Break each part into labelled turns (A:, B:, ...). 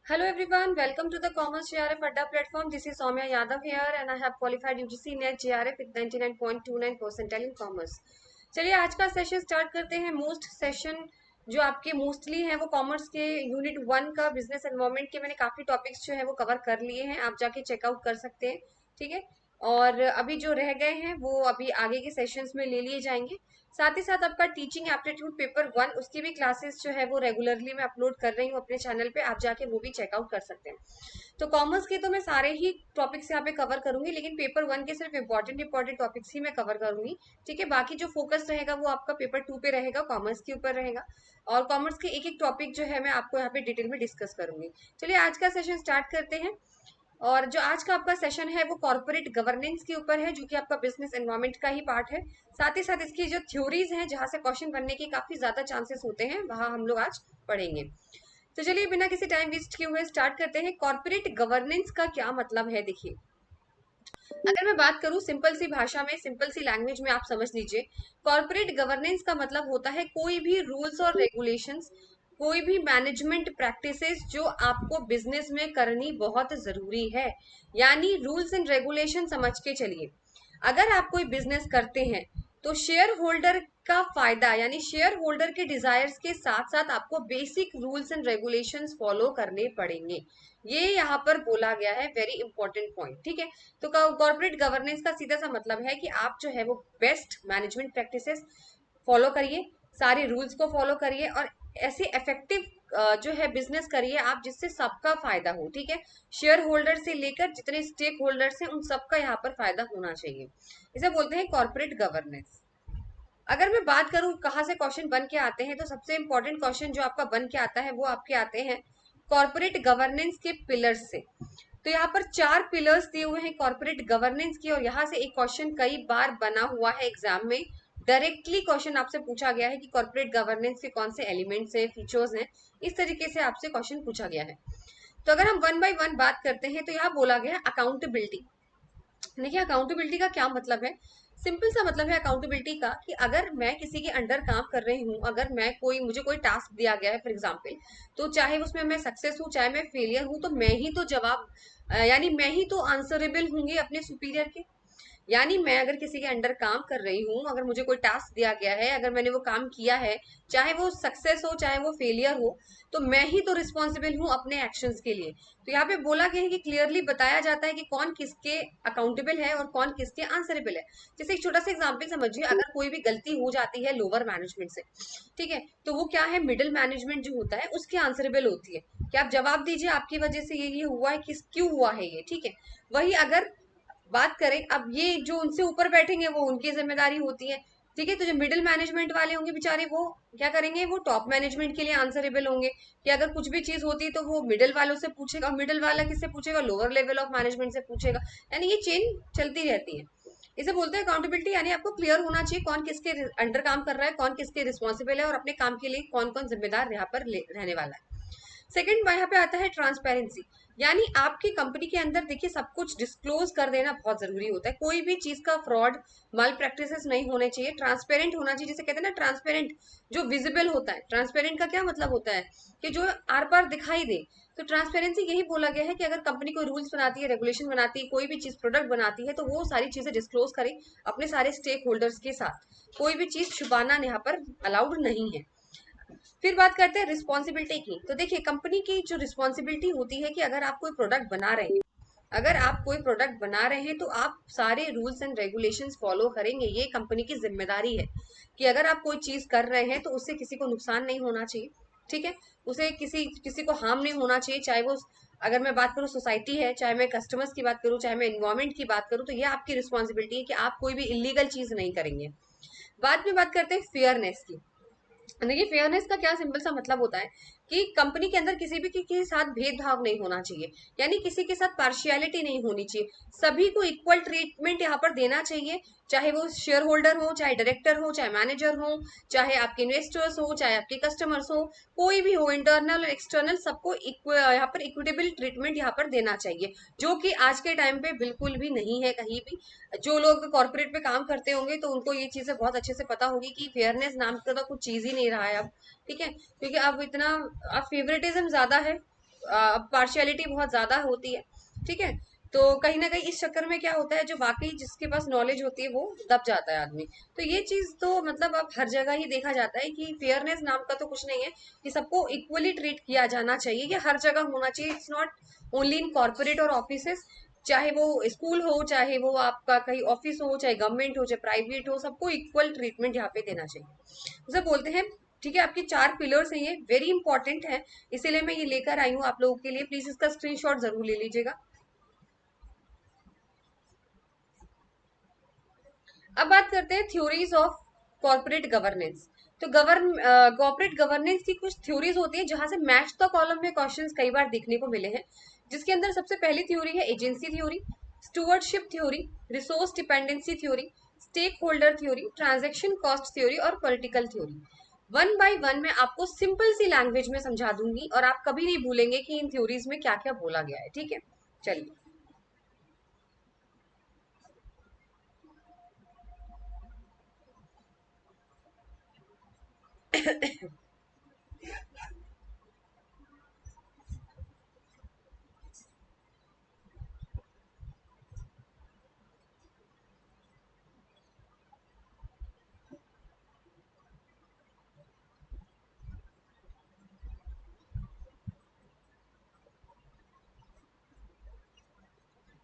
A: Hello everyone, welcome to the Commerce JRF Adda platform. This is Soumya Yadav here and I have qualified UGC NET JRF with 99.29 percentile in commerce. चलिए आज का session start करते हैं। Most session जो आपके mostly हैं वो commerce के यूनिट 1 का बिजनेस एनवायरनमेंट के मैंने काफी टॉपिक्स जो है वो कवर कर लिए हैं, आप जाके चेकआउट कर सकते हैं। ठीक है, और अभी जो रह गए हैं वो अभी आगे के सेशंस में ले लिए जाएंगे। साथ ही साथ आपका टीचिंग एप्टीट्यूड पेपर 1 उसकी भी क्लासेस जो है वो रेगुलरली मैं अपलोड कर रही हूँ अपने चैनल पे, आप जाके वो भी चेकआउट कर सकते हैं। तो कॉमर्स के तो मैं सारे ही टॉपिक्स यहाँ पे कवर करूंगी, लेकिन पेपर 1 के सिर्फ इंपॉर्टेंट टॉपिक्स ही मैं कवर करूंगी। ठीक है, बाकी जो फोकस रहेगा वो आपका पेपर 2 पे रहेगा, कॉमर्स के ऊपर रहेगा। और कॉमर्स के एक एक टॉपिक जो है मैं आपको यहाँ पे डिटेल में डिस्कस करूंगी। चलिए आज का सेशन स्टार्ट करते हैं। और जो आज का आपका सेशन है वो कॉर्पोरेट गवर्नेंस के ऊपर है, जो कि आपका बिजनेस एनवायरनमेंट का ही पार्ट है। साथ ही साथ इसकी जो थ्योरीज हैं जहां से क्वेश्चन बनने के काफी ज्यादा चांसेस होते हैं, वहां हम लोग आज पढ़ेंगे। तो चलिए बिना किसी टाइम वेस्ट किए हुए स्टार्ट करते हैं। कॉर्पोरेट गवर्नेंस का क्या मतलब है, देखिए अगर मैं बात करूं सिंपल सी भाषा में, सिंपल सी लैंग्वेज में, आप समझ लीजिए। कॉर्पोरेट गवर्नेंस का मतलब होता है कोई भी रूल्स और रेगुलेशंस, कोई भी मैनेजमेंट प्रैक्टिसेस जो आपको बिजनेस में करनी बहुत जरूरी है। यानी रूल्स एंड रेगुलेशन समझ के चलिए। अगर आप कोई बिजनेस करते हैं तो शेयर होल्डर का फायदा यानी शेयर होल्डर के डिजायर्स के साथ साथ आपको basic rules and regulations follow करने पड़ेंगे। ये यहाँ पर बोला गया है, वेरी इंपॉर्टेंट पॉइंट। ठीक है, तो कॉर्पोरेट गवर्नेंस का सीधा सा मतलब है कि आप जो है वो बेस्ट मैनेजमेंट प्रैक्टिसेस फॉलो करिए, सारे रूल्स को फॉलो करिए और ऐसे इफेक्टिव जो है बिजनेस करिए आप जिससे सबका फायदा हो। ठीक है, शेयर होल्डर से लेकर जितने स्टेक होल्डर्स हैं उन सबका यहाँ पर फायदा होना चाहिए। इसे बोलते हैं कॉर्पोरेट गवर्नेंस। अगर मैं बात करूं कहाँ से क्वेश्चन बन के आते हैं, तो सबसे इंपॉर्टेंट क्वेश्चन जो आपका बन के आता है वो आपके आते हैं कॉर्पोरेट गवर्नेंस के पिलर्स से। तो यहाँ पर 4 पिलर्स दिए हुए हैं कॉर्पोरेट गवर्नेंस की, और यहाँ से एक क्वेश्चन कई बार बना हुआ है एग्जाम में। डायरेक्टली क्वेश्चन आपसे पूछा गया है कि कॉर्पोरेट गवर्नेंस के कौन से एलिमेंट्स हैं, फीचर्स हैं, इस तरीके से आपसे क्वेश्चन पूछा गया है। तो अगर हम वन बाय वन बात करते हैं तो यहाँ बोला गया है अकाउंटेबिलिटी। देखिए अकाउंटेबिलिटी का क्या मतलब है। सिंपल सा मतलब है अकाउंटेबिलिटी का कि अगर मैं किसी के अंडर काम कर रही हूँ, अगर मैं कोई मुझे कोई टास्क दिया गया है फॉर एग्जांपल, तो चाहे उसमें मैं सक्सेस हूँ चाहे मैं फेलियर हूँ, तो मैं ही तो जवाब यानी मैं ही तो आंसरेबल होंगी अपने सुपीरियर के। यानी मैं अगर किसी के अंडर काम कर रही हूँ, अगर मुझे कोई टास्क दिया गया है, अगर मैंने वो काम किया है, चाहे वो सक्सेस हो चाहे वो फेलियर हो, तो मैं ही तो रिस्पॉन्सिबल हूँ अपने एक्शंस के लिए। तो यहाँ पे बोला गया है कि क्लियरली बताया जाता है कि कौन किसके अकाउंटेबल है और कौन किसके आंसरेबल है। जैसे एक छोटा सा एग्जाम्पल समझिए, अगर कोई भी गलती हो जाती है लोअर मैनेजमेंट से, ठीक है, तो वो क्या है, मिडिल मैनेजमेंट जो होता है उसके आंसरेबल होती है कि आप जवाब दीजिए आपकी वजह से ये हुआ है, किस क्यों हुआ है ये। ठीक है, वही अगर बात करें, अब ये जो उनसे ऊपर बैठेंगे वो उनकी जिम्मेदारी होती है। ठीक है, तो जो मिडिल मैनेजमेंट वाले होंगे बेचारे, वो क्या करेंगे, वो टॉप मैनेजमेंट के लिए आंसरेबल होंगे कि अगर कुछ भी चीज होती है तो वो मिडिल वालों से पूछेगा, मिडिल वाला किससे पूछेगा, लोअर लेवल ऑफ मैनेजमेंट से पूछेगा। यानी ये चेन चलती रहती है। इसे बोलते हैं अकाउंटेबिलिटी। यानी आपको क्लियर होना चाहिए कौन किसके अंडर काम कर रहा है, कौन किसके रिस्पॉन्सिबल है और अपने काम के लिए कौन कौन जिम्मेदार यहाँ पर रहने वाला है। सेकंड यहाँ पे आता है ट्रांसपेरेंसी। यानी आपकी कंपनी के अंदर देखिए सब कुछ डिस्क्लोज कर देना बहुत जरूरी होता है, कोई भी चीज का फ्रॉड माल प्रैक्टिसेस नहीं होने चाहिए, ट्रांसपेरेंट होना चाहिए। जिसे कहते हैं ना ट्रांसपेरेंट, जो विजिबल होता है। ट्रांसपेरेंट का क्या मतलब होता है कि जो आर पार दिखाई दे। तो ट्रांसपेरेंसी यही बोला गया है कि अगर कंपनी कोई रूल्स बनाती है, रेगुलेशन बनाती है, कोई भी चीज प्रोडक्ट बनाती है, तो वो सारी चीजें डिस्क्लोज करे अपने सारे स्टेक होल्डर्स के साथ। कोई भी चीज छुपाना यहाँ पर अलाउड नहीं है। फिर बात करते हैं रिस्पॉन्सिबिलिटी की। तो देखिए कंपनी की जो रिस्पॉन्सिबिलिटी होती है कि अगर आप कोई प्रोडक्ट बना रहे हैं, अगर आप कोई प्रोडक्ट बना रहे हैं तो आप सारे रूल्स एंड रेगुलेशंस फॉलो करेंगे। ये कंपनी की जिम्मेदारी है कि अगर आप कोई चीज कर रहे हैं तो उससे किसी को नुकसान नहीं होना चाहिए। ठीक है, उसे किसी किसी को हार्म नहीं होना चाहिए, चाहे वो, अगर मैं बात करूँ सोसाइटी है, चाहे मैं कस्टमर्स की बात करूँ, चाहे मैं इन्वायरमेंट की बात करूँ, तो ये आपकी रिस्पॉन्सिबिलिटी है कि आप कोई भी इलीगल चीज नहीं करेंगे। बाद में बात करते हैं फेयरनेस की। देखिए फेयरनेस का क्या सिंपल सा मतलब होता है कि कंपनी के अंदर किसी भी के साथ भेदभाव नहीं होना चाहिए। यानी किसी के साथ पार्शियलिटी नहीं होनी चाहिए, सभी को इक्वल ट्रीटमेंट यहाँ पर देना चाहिए। चाहे वो शेयर होल्डर हो, चाहे डायरेक्टर हो, चाहे मैनेजर हो, चाहे आपके इन्वेस्टर्स हो, चाहे आपके कस्टमर्स हो, कोई भी हो, इंटरनल और एक्सटर्नल, सबको यहाँ पर इक्विटेबल ट्रीटमेंट यहाँ पर देना चाहिए, जो कि आज के टाइम पे बिल्कुल भी नहीं है कहीं भी। जो लोग कॉर्पोरेट पे काम करते होंगे तो उनको ये चीजें बहुत अच्छे से पता होगी कि फेयरनेस नाम का तो कुछ चीज ही नहीं रहा है अब। ठीक है, क्योंकि अब इतना अब फेवरेटिज्म ज्यादा है। पार्शियलिटी बहुत ज्यादा होती है, ठीक है। तो कहीं ना कहीं इस चक्कर में क्या होता है, जो वाकई जिसके पास नॉलेज होती है वो दब जाता है आदमी। तो ये चीज तो मतलब अब हर जगह ही देखा जाता है कि फेयरनेस नाम का तो कुछ नहीं है, कि सबको इक्वली ट्रीट किया जाना चाहिए, ये हर जगह होना चाहिए। It's not only in corporate और ऑफिसेस, चाहे वो स्कूल हो, चाहे वो आपका कहीं ऑफिस हो, चाहे गवर्नमेंट हो, चाहे प्राइवेट हो, सबको इक्वल ट्रीटमेंट यहाँ पे देना चाहिए, उसे बोलते हैं। ठीक है, आपके 4 पिलर्स हैं, ये वेरी इंपॉर्टेंट है, इसीलिए मैं ये लेकर आई हूँ आप लोगों के लिए। प्लीज इसका स्क्रीनशॉट जरूर ले लीजिएगा। अब बात करते हैं थ्योरीज ऑफ कॉर्पोरेट गवर्नेंस। तो कॉर्पोरेट गवर्नेंस की कुछ थ्योरीज होती है जहां से मैच द कॉलम में क्वेश्चंस कई बार देखने को मिले हैं, जिसके अंदर सबसे पहली थ्योरी है agency theory, stewardship theory, resource dependency theory, stakeholder theory, transaction cost theory और political theory. One by one मैं आपको सिंपल सी लैंग्वेज में समझा दूंगी और आप कभी नहीं भूलेंगे कि इन थ्योरीज में क्या क्या बोला गया है, ठीक है। चलिए,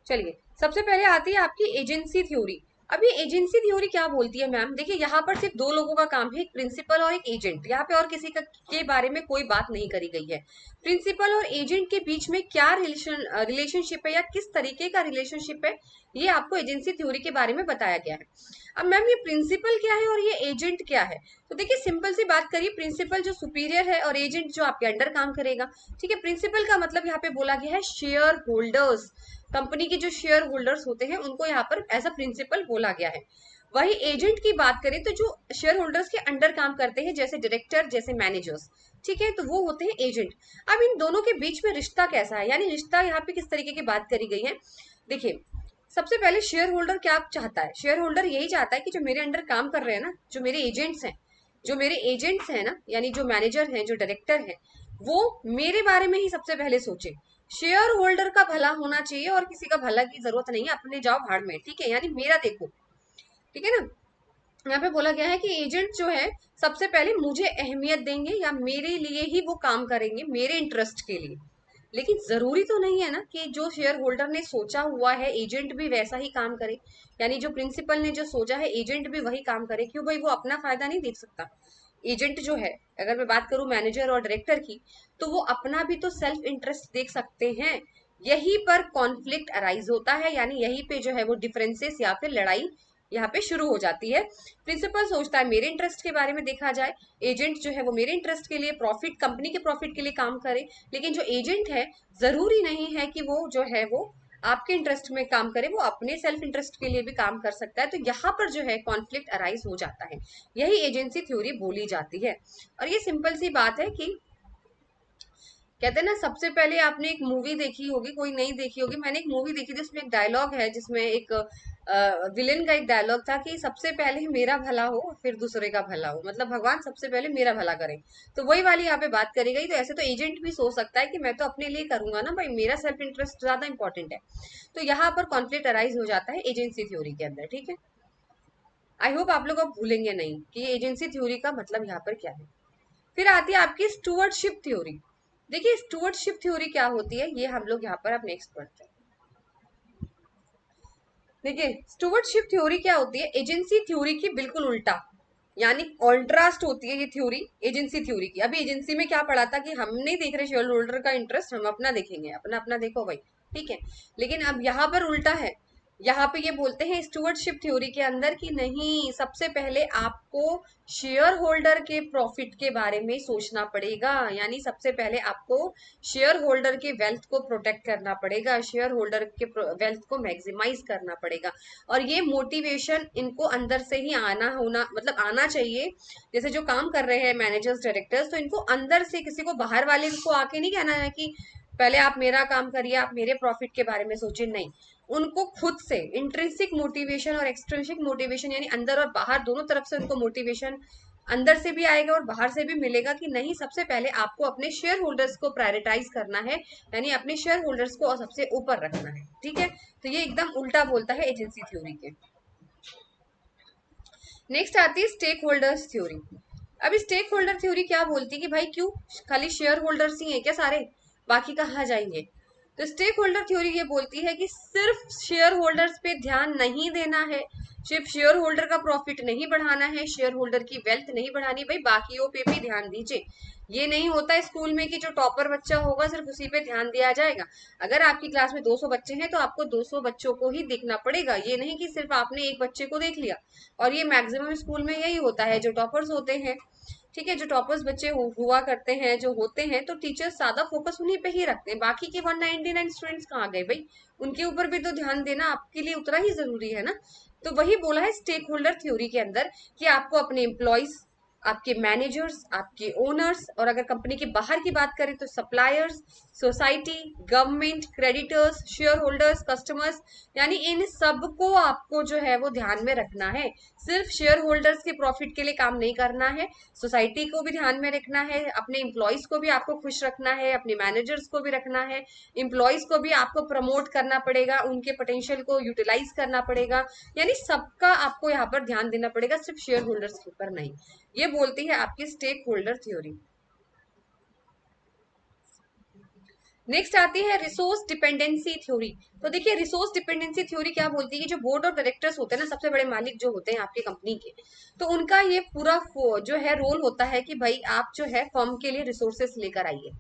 A: चलिए, सबसे पहले आती है आपकी एजेंसी थ्योरी। अब ये एजेंसी थ्योरी क्या बोलती है मैम, देखिए यहाँ पर सिर्फ दो लोगों का काम है, एक प्रिंसिपल और एक एजेंट। यहाँ पे और किसी का के बारे में कोई बात नहीं करी गई है। प्रिंसिपल और एजेंट के बीच में क्या रिलेशनशिप है या किस तरीके का रिलेशनशिप है, ये आपको एजेंसी थ्योरी के बारे में बताया गया है। अब मैम ये प्रिंसिपल क्या है और ये एजेंट क्या है, तो देखिए सिंपल सी बात करिए, प्रिंसिपल जो सुपीरियर है और एजेंट जो आपके अंडर काम करेगा। ठीक है, प्रिंसिपल का मतलब यहाँ पे बोला गया है शेयर होल्डर्स, कंपनी के जो शेयर होल्डर्स होते हैं उनको यहाँ पर एज अ प्रिंसिपल बोला गया है। वही एजेंट की बात करें तो जो शेयर होल्डर्स के अंडर काम करते हैं, जैसे डायरेक्टर, जैसे मैनेजर्स, ठीक है, तो वो होते हैं एजेंट। अब इन दोनों के बीच में रिश्ता कैसा है, यानी रिश्ता यहाँ पे किस तरीके की बात करी गई है, देखिए। सबसे पहले शेयर होल्डर क्या चाहता है, शेयर होल्डर यही चाहता है कि जो मेरे अंडर काम कर रहे हैं ना, जो मेरे एजेंट्स हैं, जो मेरे एजेंट्स हैं ना, यानी जो मैनेजर हैं, जो डायरेक्टर हैं, वो मेरे बारे में ही सबसे पहले सोचे। शेयर होल्डर का भला होना चाहिए और किसी का भला की जरूरत नहीं है, अपने जाओ भाड़ में, ठीक है, यानी मेरा देखो, ठीक है ना। यहाँ पे बोला गया है कि एजेंट जो है सबसे पहले मुझे अहमियत देंगे या मेरे लिए ही वो काम करेंगे, मेरे इंटरेस्ट के लिए। लेकिन जरूरी तो नहीं है ना कि जो शेयर होल्डर ने सोचा हुआ है एजेंट भी वैसा ही काम करे, यानी जो प्रिंसिपल ने जो सोचा है एजेंट भी वही काम करे। क्यों भाई, वो अपना फायदा नहीं देख सकता? एजेंट जो है, अगर मैं बात करूं मैनेजर और डायरेक्टर की, तो वो अपना भी तो सेल्फ इंटरेस्ट देख सकते हैं। यहीं पर कॉन्फ्लिक्ट अराइज होता है, यानी यहीं पे जो है वो डिफरेंसेस या फिर लड़ाई यहाँ पे शुरू हो जाती है। प्रिंसिपल सोचता है मेरे इंटरेस्ट के बारे में देखा जाए, एजेंट जो है वो मेरे इंटरेस्ट के लिए, प्रॉफिट, कंपनी के प्रॉफिट के लिए काम करे। लेकिन जो एजेंट है, जरूरी नहीं है कि वो जो है वो आपके इंटरेस्ट में काम करे, वो अपने सेल्फ इंटरेस्ट के लिए भी काम कर सकता है। तो यहाँ पर जो है कॉन्फ्लिक्ट अराइज हो जाता है, यही एजेंसी थ्योरी बोली जाती है। और ये सिंपल सी बात है कि कहते हैं ना, सबसे पहले आपने एक मूवी देखी होगी, कोई नहीं देखी होगी, मैंने एक मूवी देखी थी, उसमें एक डायलॉग है जिसमें एक विलेन का एक डायलॉग था कि सबसे पहले मेरा भला हो फिर दूसरे का भला हो, मतलब भगवान सबसे पहले मेरा भला करे। तो वही वाली यहाँ पे बात करी गई। तो ऐसे तो एजेंट भी सोच सकता है कि मैं तो अपने लिए करूंगा ना भाई, मेरा सेल्फ इंटरेस्ट ज्यादा इंपॉर्टेंट है। तो यहाँ पर कॉन्फ्लिक्ट अराइज हो जाता है एजेंसी थ्योरी के अंदर, ठीक है। आई होप आप लोग अब भूलेंगे नहीं कि एजेंसी थ्योरी का मतलब यहाँ पर क्या है। फिर आती है आपकी स्टूवर्डशिप थ्योरी। देखिए स्टूवर्डशिप थ्योरी क्या होती है, ये हम लोग यहाँ पर अब नेक्स्ट पढ़ते हैं। देखिए स्टूवर्डशिप थ्योरी क्या होती है, एजेंसी थ्योरी की बिल्कुल उल्टा, यानी कॉन्ट्रास्ट होती है ये थ्योरी एजेंसी थ्योरी की। अभी एजेंसी में क्या पढ़ा था कि हम नहीं देख रहे शेयर होल्डर का इंटरेस्ट, हम अपना देखेंगे, अपना अपना देखो भाई, ठीक है। लेकिन अब यहाँ पर उल्टा है, यहाँ पे ये बोलते हैं स्टूवर्डशिप थ्योरी के अंदर कि नहीं, सबसे पहले आपको शेयर होल्डर के प्रॉफिट के बारे में सोचना पड़ेगा, यानी सबसे पहले आपको शेयर होल्डर के वेल्थ को प्रोटेक्ट करना पड़ेगा, शेयर होल्डर के वेल्थ को मैक्सिमाइज करना पड़ेगा। और ये मोटिवेशन इनको अंदर से ही आना होना, मतलब आना चाहिए। जैसे जो काम कर रहे हैं मैनेजर्स, डायरेक्टर्स, तो इनको अंदर से, किसी को बाहर वाले को आके नहीं कहना है कि पहले आप मेरा काम करिए, आप मेरे प्रॉफिट के बारे में सोचिए, नहीं। उनको खुद से इंट्रिंसिक मोटिवेशन और एक्सट्रिंसिक मोटिवेशन, यानी अंदर और बाहर दोनों तरफ से उनको मोटिवेशन अंदर से भी आएगा और बाहर से भी मिलेगा कि नहीं, सबसे पहले आपको अपने शेयर होल्डर्स को प्रायोरिटाइज करना है, यानी अपने शेयर होल्डर्स को सबसे ऊपर रखना है। ठीक है, तो ये एकदम उल्टा बोलता है एजेंसी थ्योरी के। नेक्स्ट आती है स्टेक होल्डर्स थ्योरी। अब स्टेक होल्डर थ्योरी क्या बोलती है कि भाई क्यों खाली शेयर होल्डर्स ही हैं क्या सारे, बाकी कहाँ जाएंगे? तो स्टेक होल्डर थ्योरी ये बोलती है कि सिर्फ शेयर होल्डर्स पे ध्यान नहीं देना है, सिर्फ शेयर होल्डर का प्रॉफिट नहीं बढ़ाना है, शेयर होल्डर की वेल्थ नहीं बढ़ानी, भाई बाकियों पे भी ध्यान दीजिए। ये नहीं होता स्कूल में कि जो टॉपर बच्चा होगा सिर्फ उसी पे ध्यान दिया जाएगा। अगर आपकी क्लास में 200 बच्चे हैं तो आपको 200 बच्चों को ही देखना पड़ेगा, ये नहीं कि सिर्फ आपने एक बच्चे को देख लिया। और ये मैक्सिमम स्कूल में यही होता है, जो टॉपर्स होते हैं, ठीक है, जो टॉपर्स बच्चे हुआ करते हैं, जो होते हैं, तो टीचर्स ज्यादा फोकस उन्हीं पे ही रखते हैं। बाकी के 199 स्टूडेंट्स कहाँ गए भाई, उनके ऊपर भी तो ध्यान देना आपके लिए उतना ही जरूरी है ना। तो वही बोला है स्टेक होल्डर थ्योरी के अंदर कि आपको अपने एम्प्लॉयज, आपके मैनेजर्स, आपके ओनर्स, और अगर कंपनी के बाहर की बात करें तो suppliers, society, government, creditors, share holders, customers, यानी इन सबको आपको जो है वो ध्यान में रखना है। सिर्फ शेयर होल्डर्स के प्रॉफिट के लिए काम नहीं करना है, सोसाइटी को भी ध्यान में रखना है, अपने एम्प्लॉयज को भी आपको खुश रखना है, अपने मैनेजर्स को भी रखना है, एम्प्लॉयज को भी आपको प्रमोट करना पड़ेगा, उनके पोटेंशियल को यूटिलाइज करना पड़ेगा, यानी सबका आपको यहाँ पर ध्यान देना पड़ेगा, सिर्फ शेयर होल्डर्स के ऊपर नहीं। ये बोलती है आपकी स्टेक होल्डर थ्योरी। नेक्स्ट आती है रिसोर्स डिपेंडेंसी थ्योरी। तो देखिए रिसोर्स डिपेंडेंसी थ्योरी क्या बोलती है कि जो बोर्ड ऑफ डायरेक्टर्स होते हैं ना, सबसे बड़े मालिक जो होते हैं आपकी कंपनी के, तो उनका ये पूरा जो है रोल होता है कि भाई आप जो है फर्म के लिए रिसोर्सेस लेकर आइए,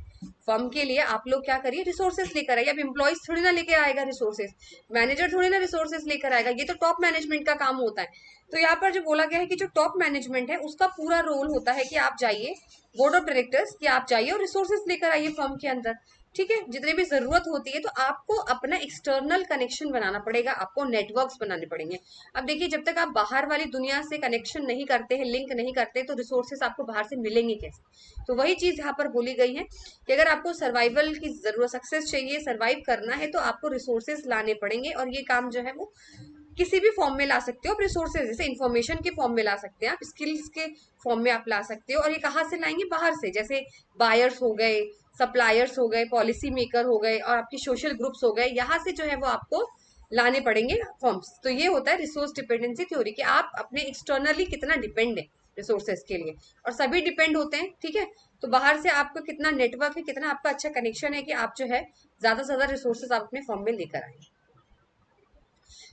A: फर्म के लिए आप लोग क्या करिए, रिसोर्सेस लेकर आइए। अब एम्प्लॉयज थोड़ी ना लेकर आएगा रिसोर्सेस, मैनेजर थोड़ी ना रिसोर्सेस लेकर आएगा, ये तो टॉप मैनेजमेंट का काम होता है। तो यहाँ पर जो बोला गया है कि जो टॉप मैनेजमेंट है उसका पूरा रोल होता है कि आप जाइए, बोर्ड ऑफ डायरेक्टर्स, कि आप जाइए और रिसोर्सेस लेकर आइए फर्म के अंदर। ठीक है, जितनी भी जरूरत होती है, तो आपको अपना एक्सटर्नल कनेक्शन बनाना पड़ेगा, आपको नेटवर्क्स बनाने पड़ेंगे। अब देखिए जब तक आप बाहर वाली दुनिया से कनेक्शन नहीं करते हैं, लिंक नहीं करते, तो रिसोर्सेस आपको बाहर से मिलेंगे कैसे? तो वही चीज यहाँ पर बोली गई है कि अगर आपको सर्वाइवल की जरूरत, सक्सेस चाहिए, सर्वाइव करना है, तो आपको रिसोर्सेस लाने पड़ेंगे। और ये काम जो है वो किसी भी फॉर्म में ला सकते हो आप रिसोर्सेज, जैसे इन्फॉर्मेशन के फॉर्म में ला सकते हैं आप, स्किल्स के फॉर्म में आप ला सकते हो। और ये कहाँ से लाएंगे? बाहर से, जैसे बायर्स हो गए, सप्लायर्स हो गए, पॉलिसी मेकर हो गए, और आपके सोशल ग्रुप्स हो गए, यहाँ से जो है वो आपको लाने पड़ेंगे फॉर्म्स। तो ये होता है रिसोर्स डिपेंडेंसी थ्योरी कि आप अपने एक्सटर्नली कितना डिपेंड है रिसोर्सेज के लिए, और सभी डिपेंड होते हैं। ठीक है, तो बाहर से आपको कितना नेटवर्क है, कितना आपका अच्छा कनेक्शन है कि आप जो है ज्यादा से ज्यादा रिसोर्सेज आप अपने फॉर्म में लेकर आए।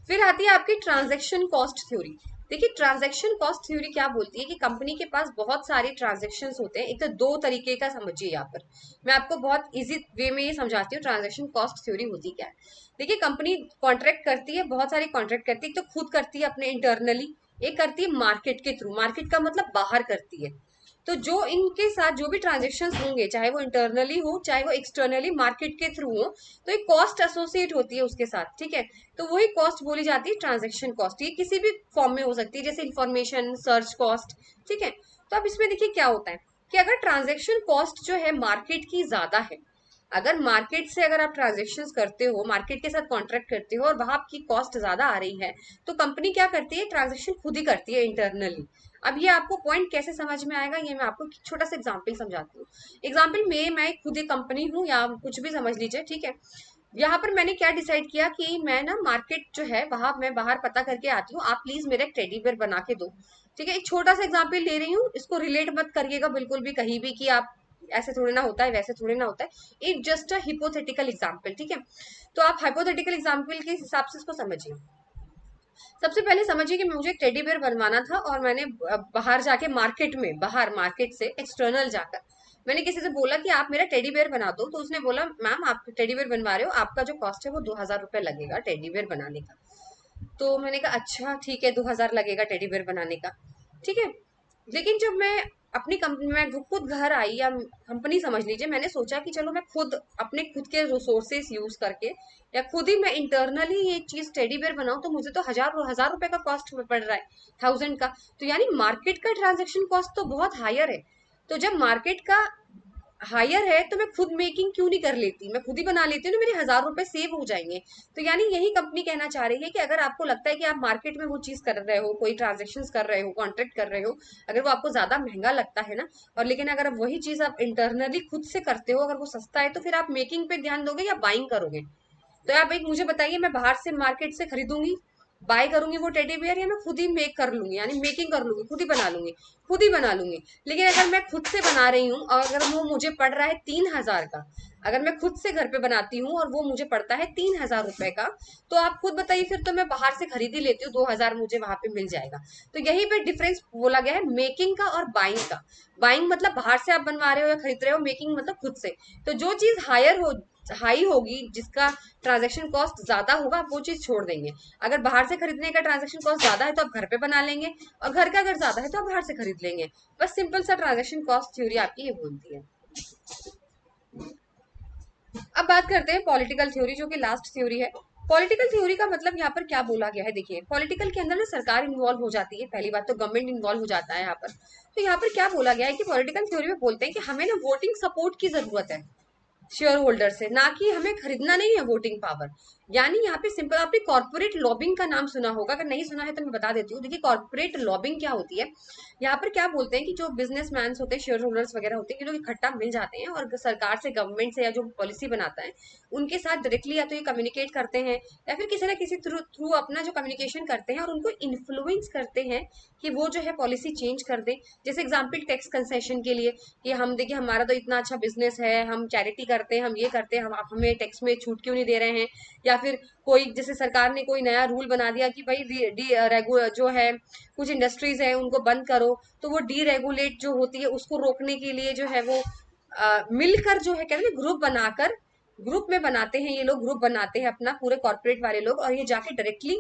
A: फिर आती है आपकी ट्रांजैक्शन कॉस्ट थ्योरी। देखिए ट्रांजैक्शन कॉस्ट थ्योरी क्या बोलती है कि कंपनी के पास बहुत सारे ट्रांजैक्शन होते हैं। एक तो दो तरीके का समझिए, यहाँ पर मैं आपको बहुत इजी वे में ये समझाती हूँ ट्रांजैक्शन कॉस्ट थ्योरी होती क्या है। देखिए कंपनी कॉन्ट्रैक्ट करती है, बहुत सारी कॉन्ट्रैक्ट करती है, तो खुद करती है अपने इंटरनली, एक करती है मार्केट के थ्रू, मार्केट का मतलब बाहर करती है। तो जो इनके साथ जो भी ट्रांजेक्शन होंगे, चाहे वो इंटरनली हो चाहे वो एक्सटर्नली मार्केट के थ्रू हो, तो एक कॉस्ट एसोसिएट होती है उसके साथ। ठीक है, तो वही कॉस्ट बोली जाती है ट्रांजेक्शन कॉस्ट। ये किसी भी फॉर्म में हो सकती है, जैसे इंफॉर्मेशन सर्च कॉस्ट। ठीक है, तो अब इसमें देखिए क्या होता है कि अगर ट्रांजेक्शन कॉस्ट जो है मार्केट की ज्यादा है, अगर मार्केट से अगर आप ट्रांजेक्शन्स करते हो, मार्केट के साथ कॉन्ट्रैक्ट करते हो और वहां आपकी कॉस्ट ज्यादा आ रही है, तो कंपनी क्या करती है, ट्रांजेक्शन खुद ही करती है इंटरनली। अब ये आपको पॉइंट कैसे समझ में आएगा, ये मैं आपको एक छोटा सा एग्जांपल समझाती हूँ। एग्जांपल में मैं खुद एक कंपनी हूँ या कुछ भी समझ लीजिए। ठीक है, यहाँ पर मैंने क्या डिसाइड किया कि मैं ना मार्केट जो है वहां मैं बाहर पता करके आती हूँ, आप प्लीज मेरा एक टेडी बेयर बना के दो। ठीक है, एक छोटा सा एग्जाम्पल ले रही हूँ, इसको रिलेट मत करिएगा बिल्कुल भी कहीं भी कि आप ऐसे थोड़ी ना होता है, वैसे थोड़ी ना होता है, इट जस्ट अ हिपोथेटिकल एग्जाम्पल। ठीक है, तो आप हाइपोथेटिकल एग्जाम्पल के हिसाब से इसको समझिए। सबसे पहले समझिए कि मुझे एक टेडी बेयर बनवाना था, और मैंने बाहर जाके मार्केट में, बाहर मार्केट से एक्सटर्नल जाकर मैंने किसी से बोला कि आप मेरा टेडी बेयर बना दो। तो उसने बोला मैम आप टेडी बेयर बनवा रहे हो, आपका जो कॉस्ट है वो 2000 रुपये लगेगा टेडी बेयर बनाने का। तो मैंने कहा अच्छा ठीक है, 2000 लगेगा टेडी बेयर बनाने का। ठीक है, लेकिन जब मैं अपनी कंपनी में खुद घर आई, या कंपनी समझ लीजिए, मैंने सोचा कि चलो मैं खुद अपने खुद के रिसोर्सेस यूज करके, या खुद ही मैं इंटरनली ये चीज टेडी बेयर बनाऊं, तो मुझे तो 1000 रुपए का कॉस्ट पड़ रहा है, 1000 का। तो यानी मार्केट का ट्रांजेक्शन कॉस्ट तो बहुत हायर है। तो जब मार्केट का हायर है तो मैं खुद मेकिंग क्यों नहीं कर लेती, मैं खुद ही बना लेती हूँ ना, मेरे 1,000 रुपए सेव हो जाएंगे। तो यानी यही कंपनी कहना चाह रही है कि अगर आपको लगता है कि आप मार्केट में वो चीज कर रहे हो, कोई ट्रांजेक्शन कर रहे हो, कॉन्ट्रैक्ट कर रहे हो, अगर वो आपको ज्यादा महंगा लगता है ना, और लेकिन अगर आप वही चीज आप इंटरनली खुद से करते हो, अगर वो सस्ता है, तो फिर आप मेकिंग पे ध्यान दोगे या बाइंग करोगे? तो आप एक मुझे बताइए, मैं बाहर से मार्केट से खरीदूंगी, बाय करूंगी वो टेडी बियर, या मैं खुद ही मेक कर लूंगी, यानी मेकिंग कर लूंगी, खुद ही बना लूंगी, खुद ही बना लूंगी। लेकिन अगर मैं खुद से बना रही हूँ और अगर वो मुझे पड़ रहा है 3,000 का, अगर मैं खुद से घर पे बनाती हूँ और वो मुझे पड़ता है 3,000 रुपए का, तो आप खुद बताइए, फिर तो मैं बाहर से खरीद ही लेती हूँ, 2,000 मुझे वहां पे मिल जाएगा। तो यही पे डिफरेंस बोला गया है मेकिंग का और बाइंग का। बाइंग मतलब बाहर से आप बनवा रहे हो या खरीद रहे हो, मेकिंग मतलब खुद से। तो जो चीज हाई होगी, जिसका ट्रांजेक्शन कॉस्ट ज्यादा होगा, आप वो चीज छोड़ देंगे। अगर बाहर से खरीदने का ट्रांजेक्शन कॉस्ट ज्यादा है तो आप घर पे बना लेंगे, और घर का अगर ज्यादा है तो आप बाहर से खरीद लेंगे। बस सिंपल सा ट्रांजेक्शन कॉस्ट थ्योरी आपकी ये बोलती है। अब बात करते हैं पॉलिटिकल थ्योरी, जो कि लास्ट थ्योरी है। पॉलिटिकल थ्योरी का मतलब यहाँ पर क्या बोला गया है, देखिए पॉलिटिकल के अंदर ना सरकार इन्वॉल्व हो जाती है, पहली बात तो गवर्नमेंट इन्वॉल्व हो जाता है यहाँ पर। तो यहाँ पर क्या बोला गया है कि पॉलिटिकल थ्योरी में बोलते हैं कि हमें ना वोटिंग सपोर्ट की जरूरत है शेयर होल्डर से, ना कि हमें खरीदना नहीं है वोटिंग पावर। यानी यहाँ पे सिंपल, आपने कॉर्पोरेट लॉबिंग का नाम सुना होगा, अगर नहीं सुना है तो मैं बता देती हूँ। देखिए कॉर्पोरेट लॉबिंग क्या होती है, यहाँ पर क्या बोलते हैं कि जो बिजनेसमैन होते हैं, शेयर होल्डर्स वगैरह होते हैं, ये लोग इकट्ठा मिल जाते हैं और सरकार से, गवर्नमेंट से, या जो पॉलिसी बनाता है उनके साथ डायरेक्टली या तो ये कम्युनिकेट करते हैं, या फिर किसी ना किसी थ्रू थ्रू अपना जो कम्युनिकेशन करते हैं और उनको इन्फ्लुएंस करते हैं कि वो जो है पॉलिसी चेंज कर दे। जैसे एग्जाम्पल टैक्स कंसेशन के लिए, कि हम देखिए हमारा तो इतना अच्छा बिजनेस है, हम चैरिटी करते हैं, हम ये करते हैं, हम आप हमें टैक्स में छूट क्यों नहीं दे रहे हैं? या फिर कोई जैसे सरकार ने कोई नया रूल बना दिया कि भाई जो है कुछ इंडस्ट्रीज है उनको बंद करो, तो वो डी रेगुलेट जो होती है उसको रोकने के लिए जो है वो मिलकर जो है कहते हैं ग्रुप बनाकर, ग्रुप में बनाते हैं, ये लोग ग्रुप बनाते हैं अपना, पूरे कॉर्पोरेट वाले लोग, और ये जाके डायरेक्टली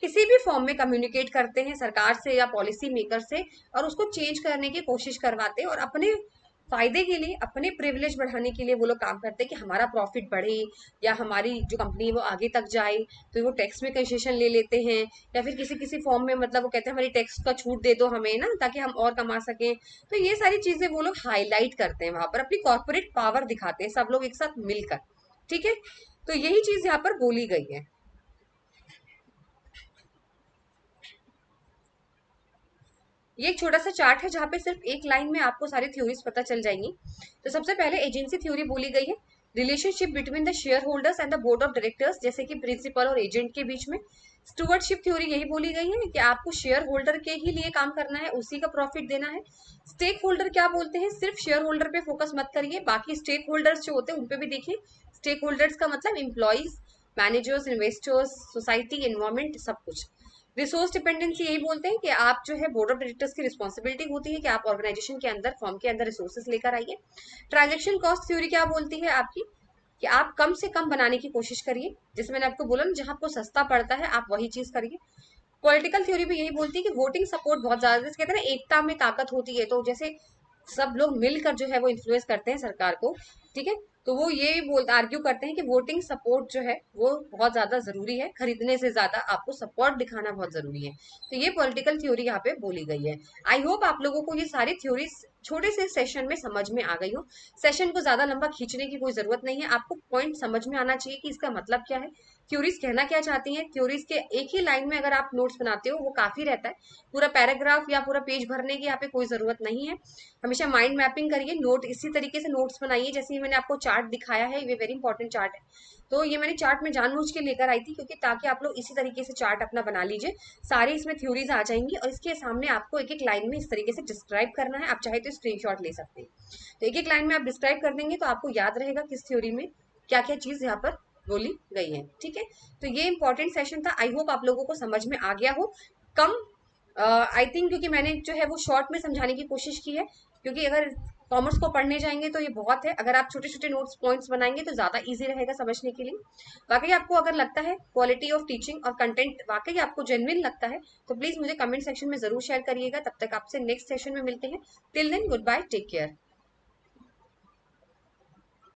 A: किसी भी फॉर्म में कम्युनिकेट करते हैं सरकार से या पॉलिसी मेकर से, और उसको चेंज करने की कोशिश करवाते हैं, और अपने फायदे के लिए, अपने प्रिविलेज बढ़ाने के लिए वो लोग काम करते हैं कि हमारा प्रॉफिट बढ़े, या हमारी जो कंपनी है वो आगे तक जाए। तो वो टैक्स में कंसेशन ले लेते हैं, या फिर किसी किसी फॉर्म में, मतलब वो कहते हैं हमारी टैक्स का छूट दे दो हमें ना, ताकि हम और कमा सकें। तो ये सारी चीजें वो लोग हाईलाइट करते हैं वहां पर, अपनी कॉर्पोरेट पावर दिखाते हैं सब लोग एक साथ मिलकर। ठीक है, तो यही चीज यहाँ पर बोली गई है। ये एक छोटा सा चार्ट है जहाँ पे सिर्फ एक लाइन में आपको सारी थ्योरीज पता चल जाएंगी। तो सबसे पहले एजेंसी थ्योरी बोली गई है, relationship between the share holders and the board of directors, जैसे कि प्रिंसिपल और एजेंट के बीच में। स्टूवर्डशिप थ्योरी यही बोली गई है कि आपको शेयर होल्डर के ही लिए काम करना है, उसी का प्रॉफिट देना है। स्टेक होल्डर क्या बोलते हैं, सिर्फ शेयर होल्डर पे फोकस मत करिए, बाकी स्टेक होल्डर्स जो होते हैं उन पे भी देखिए। स्टेक होल्डर्स का मतलब employees, managers, investors, society, environment, सब कुछ। रिसोर्स डिपेंडेंसी यही बोलते हैं कि आप जो है बोर्ड ऑफ डायरेक्टर्स की रिस्पॉन्सिबिलिटी होती है कि आप ऑर्गेनाइजेशन के अंदर, फॉर्म के अंदर रिसोर्सेज लेकर आइए। ट्रांजेक्शन कॉस्ट थ्योरी क्या बोलती है आपकी, कि आप कम से कम बनाने की कोशिश करिए, जैसे मैंने आपको बोला ना, जहां आपको सस्ता पड़ता है आप वही चीज करिए। पॉलिटिकल थ्योरी भी यही बोलती है कि वोटिंग सपोर्ट बहुत ज्यादा, जैसे कहते हैं ना एकता में ताकत होती है, तो जैसे सब लोग मिलकर जो है वो इन्फ्लुएंस करते हैं सरकार को। ठीक है, तो वो ये बोल आर्ग्यू करते हैं कि वोटिंग सपोर्ट जो है वो बहुत ज्यादा जरूरी है, खरीदने से ज्यादा आपको सपोर्ट दिखाना बहुत जरूरी है। तो ये पॉलिटिकल थ्योरी यहाँ पे बोली गई है। आई होप आप लोगों को ये सारी थ्योरीज छोटे से सेशन में समझ में आ गई हो। सेशन को ज्यादा लंबा खींचने की कोई जरूरत नहीं है, आपको पॉइंट समझ में आना चाहिए कि इसका मतलब क्या है, थ्योरीज कहना क्या चाहती हैं। थ्योरीज के एक ही लाइन में अगर आप नोट्स बनाते हो वो काफी रहता है, पूरा पैराग्राफ या पूरा पेज भरने की यहाँ पे कोई जरूरत नहीं है। हमेशा माइंड मैपिंग करिए, नोट इसी तरीके से नोट्स बनाइए, जैसे ये मैंने आपको चार्ट दिखाया है, ये वेरी इंपॉर्टेंट चार्ट है। तो ये मैंने चार्ट में जानबूझ के लेकर आई थी, क्योंकि ताकि आप लोग इसी तरीके से चार्ट अपना बना लीजिए, सारी इसमें थ्योरीज आ जाएंगी, और इसके सामने आपको एक एक लाइन में इस तरीके से डिस्क्राइब करना है। आप चाहे तो स्क्रीनशॉट ले सकते हैं, तो एक एक लाइन में आप डिस्क्राइब कर देंगे तो आपको याद रहेगा किस थ्योरी में क्या क्या चीज यहाँ पर बोली गई है। ठीक है, तो ये इंपॉर्टेंट सेशन था, आई होप आप लोगों को समझ में आ गया हो। कम आई थिंक, क्योंकि मैंने जो है वो शॉर्ट में समझाने की कोशिश की है, क्योंकि अगर कॉमर्स को पढ़ने जाएंगे तो ये बहुत है, अगर आप छोटे छोटे नोट्स पॉइंट्स बनाएंगे तो ज्यादा इजी रहेगा समझने के लिए। वाकई आपको अगर लगता है क्वालिटी ऑफ टीचिंग और कंटेंट वाकई आपको जेन्युइन लगता है, तो प्लीज मुझे कमेंट सेक्शन में जरूर शेयर करिएगा। तब तक आपसे नेक्स्ट सेशन में मिलते हैं। Till then good bye, take care.